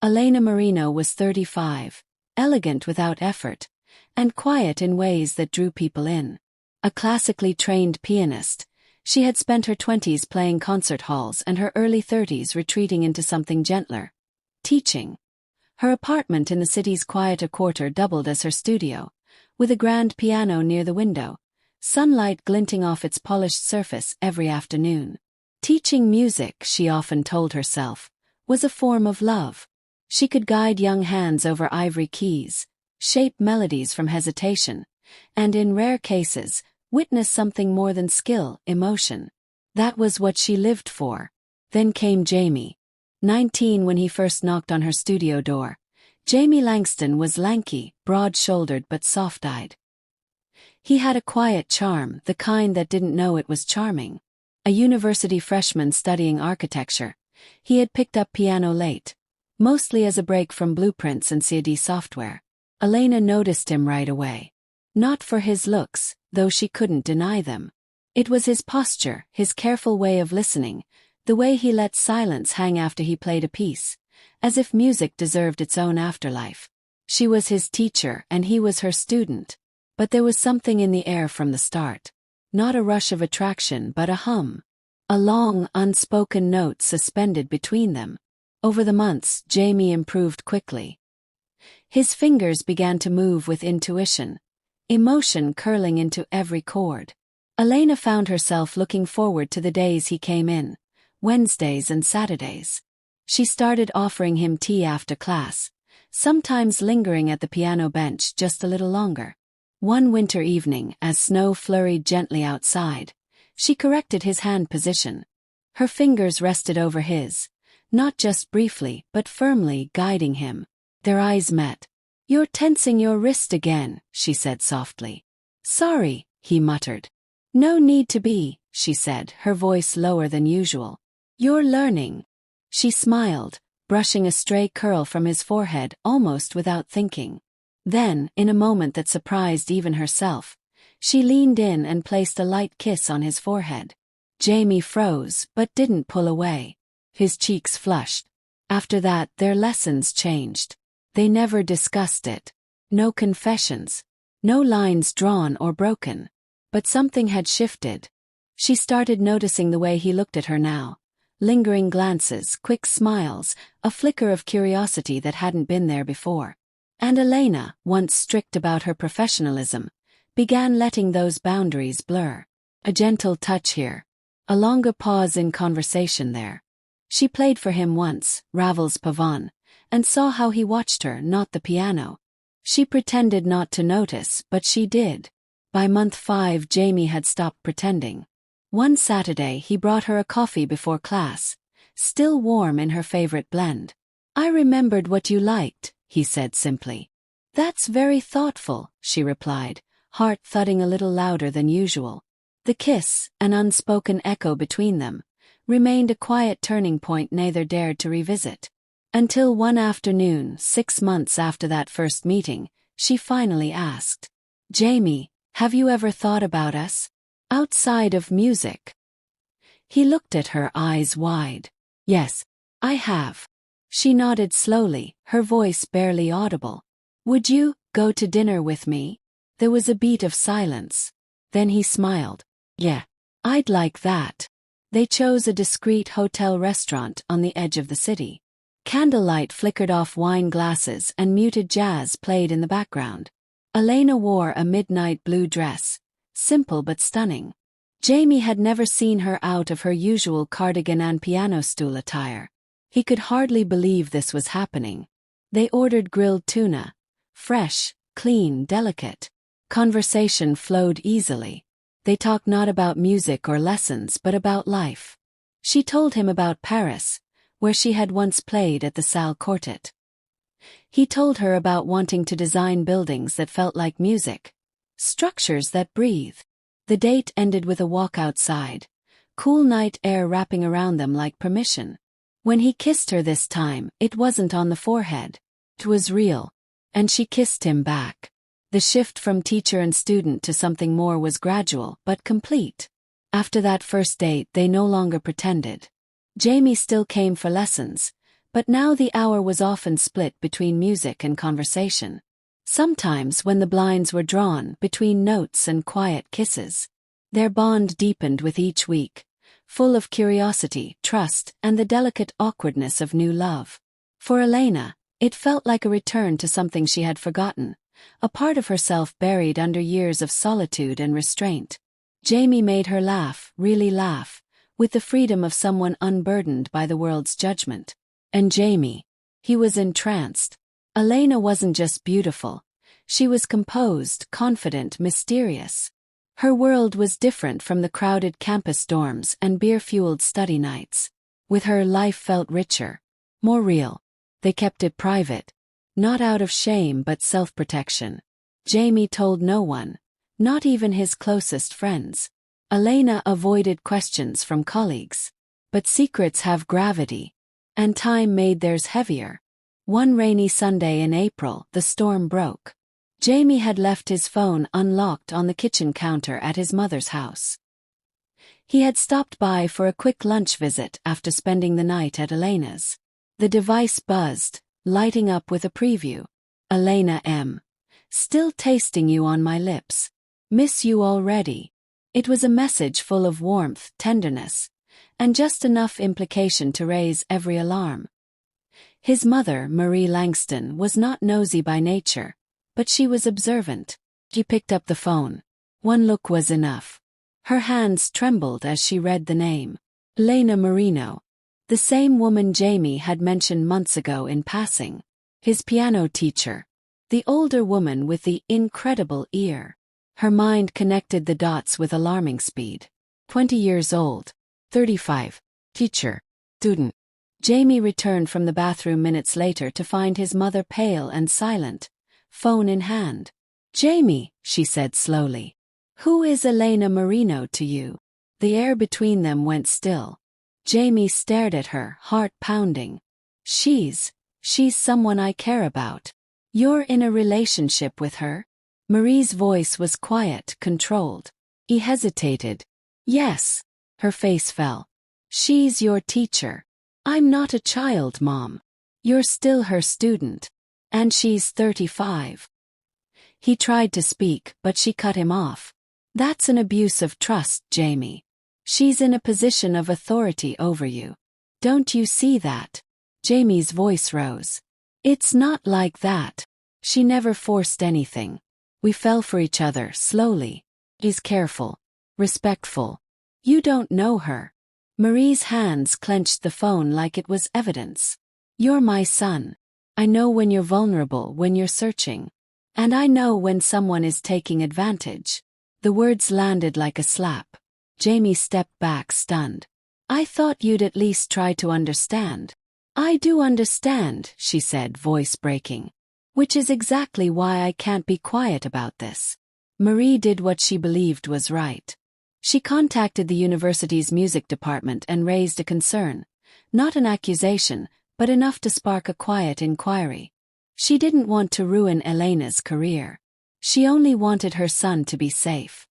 Elena Marino was 35, elegant without effort, and quiet in ways that drew people in. A classically trained pianist, she had spent her 20s playing concert halls and her early 30s retreating into something gentler. Teaching. Her apartment in the city's quieter quarter doubled as her studio, with a grand piano near the window, sunlight glinting off its polished surface every afternoon. Teaching music, she often told herself, was a form of love. She could guide young hands over ivory keys, shape melodies from hesitation, and in rare cases, witness something more than skill, emotion. That was what she lived for. Then came Jamie. 19 when he first knocked on her studio door. Jamie Langston was lanky, broad-shouldered but soft-eyed. He had a quiet charm, the kind that didn't know it was charming. A university freshman studying architecture, he had picked up piano late, mostly as a break from blueprints and CD software. Elena noticed him right away. Not for his looks, though she couldn't deny them. It was his posture, his careful way of listening, the way he let silence hang after he played a piece, as if music deserved its own afterlife. She was his teacher and he was her student. But there was something in the air from the start. Not a rush of attraction but a hum. A long, unspoken note suspended between them. Over the months, Jamie improved quickly. His fingers began to move with intuition, emotion curling into every chord. Elena found herself looking forward to the days he came in, Wednesdays and Saturdays. She started offering him tea after class, sometimes lingering at the piano bench just a little longer. One winter evening, as snow flurried gently outside, she corrected his hand position. Her fingers rested over his, not just briefly but firmly guiding him. Their eyes met. "You're tensing your wrist again," she said softly. "Sorry," he muttered. "No need to be," she said, her voice lower than usual. "You're learning." She smiled, brushing a stray curl from his forehead almost without thinking. Then, in a moment that surprised even herself, she leaned in and placed a light kiss on his forehead. Jamie froze, but didn't pull away. His cheeks flushed. After that, their lessons changed. They never discussed it. No confessions. No lines drawn or broken. But something had shifted. She started noticing the way he looked at her now. Lingering glances, quick smiles, a flicker of curiosity that hadn't been there before. And Elena, once strict about her professionalism, began letting those boundaries blur. A gentle touch here. A longer pause in conversation there. She played for him once, Ravel's Pavane, and saw how he watched her, not the piano. She pretended not to notice, but she did. By month 5, Jamie had stopped pretending. One Saturday he brought her a coffee before class, still warm in her favorite blend. "I remembered what you liked," he said simply. "That's very thoughtful," she replied, heart thudding a little louder than usual. The kiss, an unspoken echo between them, remained a quiet turning point neither dared to revisit. Until one afternoon, 6 months after that first meeting, she finally asked, "Jamie, have you ever thought about us? Outside of music?" He looked at her, eyes wide. "Yes, I have." She nodded slowly, her voice barely audible. "Would you go to dinner with me?" There was a beat of silence. Then he smiled. "Yeah, I'd like that." They chose a discreet hotel restaurant on the edge of the city. Candlelight flickered off wine glasses and muted jazz played in the background. Elena wore a midnight blue dress, simple but stunning. Jamie had never seen her out of her usual cardigan and piano stool attire. He could hardly believe this was happening. They ordered grilled tuna. Fresh, clean, delicate. Conversation flowed easily. They talked not about music or lessons but about life. She told him about Paris, where she had once played at the Salle Quartet. He told her about wanting to design buildings that felt like music. Structures that breathe. The date ended with a walk outside. Cool night air wrapping around them like permission. When he kissed her this time, it wasn't on the forehead. It was real. And she kissed him back. The shift from teacher and student to something more was gradual, but complete. After that first date, they no longer pretended. Jamie still came for lessons, But now the hour was often split between music and conversation. Sometimes when the blinds were drawn, between notes and quiet kisses. Their bond deepened with each week, full of curiosity, trust, and the delicate awkwardness of new love. For Elena, it felt like a return to something she had forgotten, a part of herself buried under years of solitude and restraint. Jamie made her laugh, really laugh, with the freedom of someone unburdened by the world's judgment. And Jamie, he was entranced. Elena wasn't just beautiful. She was composed, confident, mysterious. Her world was different from the crowded campus dorms and beer-fueled study nights. With her, life felt richer, more real. They kept it private, not out of shame but self-protection. Jamie told no one, not even his closest friends. Elena avoided questions from colleagues. But secrets have gravity, and time made theirs heavier. One rainy Sunday in April, the storm broke. Jamie had left his phone unlocked on the kitchen counter at his mother's house. He had stopped by for a quick lunch visit after spending the night at Elena's. The device buzzed, lighting up with a preview. Elena M. Still tasting you on my lips. Miss you already. It was a message full of warmth, tenderness, and just enough implication to raise every alarm. His mother, Marie Langston, was not nosy by nature, but she was observant. She picked up the phone. One look was enough. Her hands trembled as she read the name. Elena Marino. The same woman Jamie had mentioned months ago in passing. His piano teacher. The older woman with the incredible ear. Her mind connected the dots with alarming speed. 20 years old. 35. Teacher. Student. Jamie returned from the bathroom minutes later to find his mother pale and silent, phone in hand. Jamie, she said slowly. Who is Elena Marino to you? The air between them went still. Jamie stared at her, heart pounding. She's someone I care about. You're in a relationship with her? Marie's voice was quiet, controlled. He hesitated. Yes. Her face fell. She's your teacher. I'm not a child, Mom. You're still her student. And she's 35. He tried to speak, but she cut him off. That's an abuse of trust, Jamie. She's in a position of authority over you. Don't you see that? Jamie's voice rose. It's not like that. She never forced anything. We fell for each other, slowly. He's careful. Respectful. You don't know her. Marie's hands clenched the phone like it was evidence. You're my son. I know when you're vulnerable, when you're searching. And I know when someone is taking advantage. The words landed like a slap. Jamie stepped back, stunned. I thought you'd at least try to understand. I do understand, she said, voice breaking. Which is exactly why I can't be quiet about this. Marie did what she believed was right. She contacted the university's music department and raised a concern. Not an accusation, but enough to spark a quiet inquiry. She didn't want to ruin Elena's career. She only wanted her son to be safe.